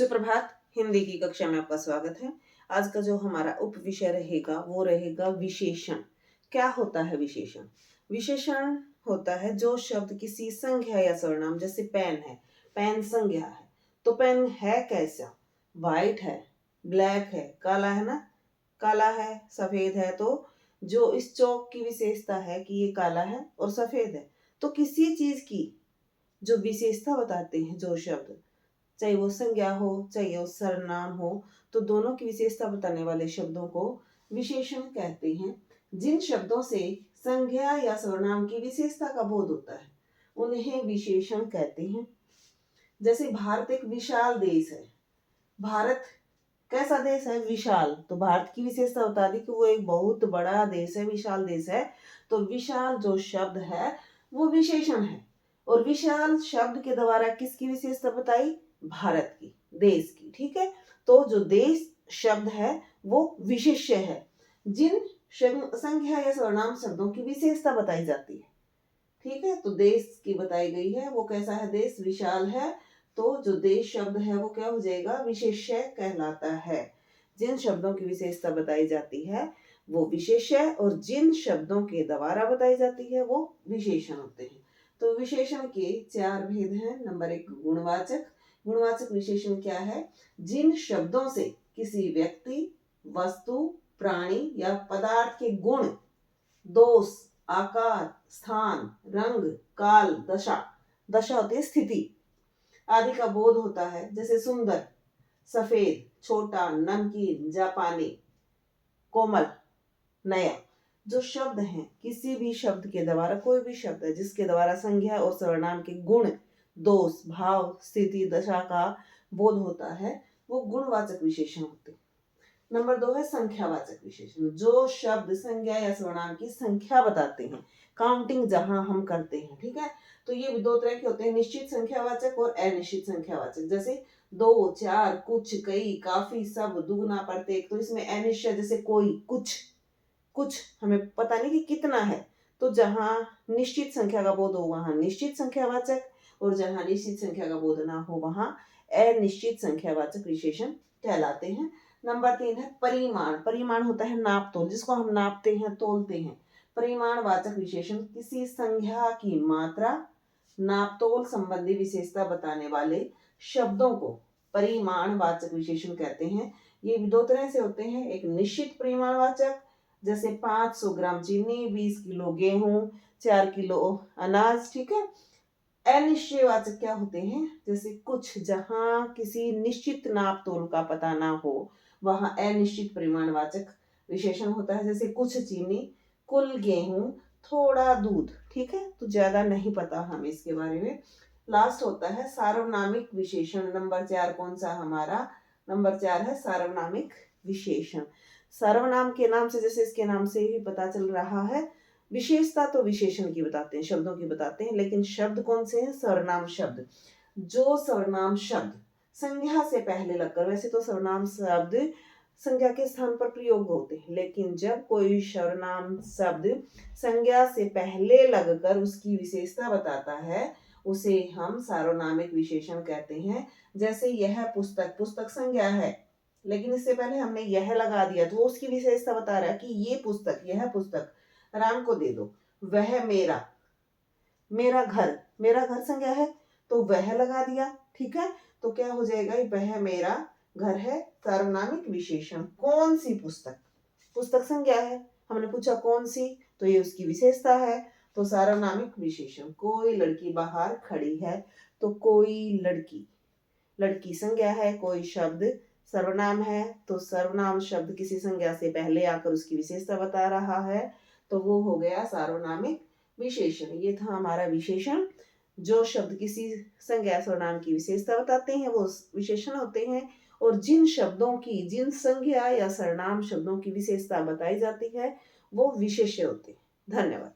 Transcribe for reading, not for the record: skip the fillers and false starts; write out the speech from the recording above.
सुप्रभात। हिंदी की कक्षा में आपका स्वागत है। आज का जो हमारा उप विषय रहेगा वो रहेगा विशेषण। क्या होता है विशेषण? विशेषण होता है जो शब्द किसी संज्ञा या सर्वनाम, जैसे पेन है, पेन संज्ञा है, तो पेन है कैसा? वाइट है, ब्लैक है, काला है ना, काला है, सफेद है। तो जो इस चौक की विशेषता है कि ये काला है और सफेद है, तो किसी चीज की जो विशेषता बताते हैं जो शब्द, चाहे वो संज्ञा हो चाहे वो सर्वनाम हो, तो दोनों की विशेषता बताने वाले शब्दों को विशेषण कहते हैं। जिन शब्दों से संज्ञा या सर्वनाम की विशेषता का बोध होता है उन्हें विशेषण कहते हैं। जैसे भारत एक विशाल देश है। भारत कैसा देश है? विशाल। तो भारत की विशेषता बता दी कि वो एक बहुत बड़ा देश है, विशाल देश है। तो विशाल जो शब्द है वो विशेषण है। और विशाल शब्द के द्वारा किसकी विशेषता बताई? भारत की, देश की। ठीक है, तो जो देश शब्द है वो विशेष्य है। जिन संज्ञा या सर्वनाम शब्दों की विशेषता बताई जाती है, ठीक है, तो देश की बताई गई है, वो कैसा है? देश विशाल है। तो जो देश शब्द है वो क्या हो जाएगा? विशेष्य कहलाता है। जिन शब्दों की विशेषता बताई जाती है वो विशेष्य, और जिन शब्दों के द्वारा बताई जाती है वो विशेषण होते हैं। तो विशेषण के 4 भेद हैं। नंबर 1, गुणवाचक। गुणवाचक विशेषण क्या है? जिन शब्दों से किसी व्यक्ति, वस्तु, प्राणी या पदार्थ के गुण, दोष, आकार, स्थान, रंग, काल, दशा, दशा होती है स्थिति, आदि का बोध होता है। जैसे सुंदर, सफेद, छोटा, नमकीन, जापानी, कोमल, नया। जो शब्द हैं, किसी भी शब्द के द्वारा, कोई भी शब्द है जिसके द्वारा संज्ञा और सर्वनाम के गुण, दोष, भाव, स्थिति, दशा का बोध होता है, वो गुणवाचक विशेषण होते हैं। नंबर 2 है संख्यावाचक विशेषण। जो शब्द संज्ञा या सर्वनाम की संख्या बताते हैं, काउंटिंग जहां हम करते हैं, ठीक है, तो ये 2 तरह के होते हैं, निश्चित संख्यावाचक और अनिश्चित संख्यावाचक। जैसे 2, 4, कुछ, कई, काफी, सब, दुगना, प्रत्येक। तो इसमें अनिश्चित, जैसे कोई, कुछ, कुछ हमें पता नहीं कि कितना है। तो जहां निश्चित संख्या का बोध हो वहां निश्चित संख्यावाचक, और जहां निश्चित संख्या का बोध ना हो वहां अनिश्चित संख्यावाचक विशेषण कहलाते हैं। नंबर 3 है परिमाण। परिमाण होता है नाप तोल, जिसको हम नापते हैं, तोलते हैं। परिमाण वाचक विशेषण किसी संख्या की मात्रा, नाप तोल संबंधी विशेषता बताने वाले शब्दों को परिमाण वाचक विशेषण कहते हैं। ये 2 तरह से होते हैं। एक निश्चित परिमाण वाचक, जैसे 500 ग्राम चीनी, 20 किलो गेहूं, 4 किलो अनाज, ठीक है। अनिश्चयवाचक क्या होते हैं? जैसे कुछ, जहां किसी निश्चित नाप तोल का पता ना हो वहां अनिश्चित परिमाणवाचक विशेषण होता है। जैसे कुछ चीनी, कुल गेहूं, थोड़ा दूध, ठीक है, तो ज्यादा नहीं पता हमें इसके बारे में। लास्ट होता है सार्वनामिक विशेषण। नंबर 4 कौन सा हमारा? नंबर 4 है सार्वनामिक विशेषण। सर्वनाम के नाम से, जैसे इसके नाम से ही पता चल रहा है, विशेषता तो विशेषण की बताते हैं, शब्दों की बताते हैं, लेकिन शब्द कौन से हैं? सर्वनाम शब्द। जो सर्वनाम शब्द संज्ञा से पहले लगकर, वैसे तो सर्वनाम शब्द संज्ञा के स्थान पर प्रयोग होते हैं, लेकिन जब कोई सर्वनाम शब्द संज्ञा से पहले लगकर उसकी विशेषता बताता है उसे हम सार्वनामिक विशेषण कहते हैं। जैसे यह पुस्तक, पुस्तक संज्ञा है, लेकिन इससे पहले हमने यह लगा दिया तो उसकी विशेषता बता रहा है कि ये पुस्तक, यह पुस्तक राम को दे दो। वह मेरा, मेरा घर, मेरा घर संज्ञा है तो वह लगा दिया, ठीक है, तो क्या हो जाएगा? वह मेरा घर है, सार्वनामिक विशेषण। कौन सी पुस्तक, पुस्तक संज्ञा है, हमने पूछा कौन सी, तो ये उसकी विशेषता है, तो सार्वनामिक विशेषण। कोई लड़की बाहर खड़ी है, तो कोई लड़की, लड़की संज्ञा है, कोई शब्द सर्वनाम है, तो सर्वनाम शब्द किसी संज्ञा से पहले आकर उसकी विशेषता बता रहा है, तो वो हो गया सार्वनामिक विशेषण। ये था हमारा विशेषण। जो शब्द किसी संज्ञा सर्वनाम की विशेषता बताते हैं वो विशेषण होते हैं, और जिन शब्दों की, जिन संज्ञा या सर्वनाम शब्दों की विशेषता बताई जाती है वो विशेष्य होते हैं। धन्यवाद।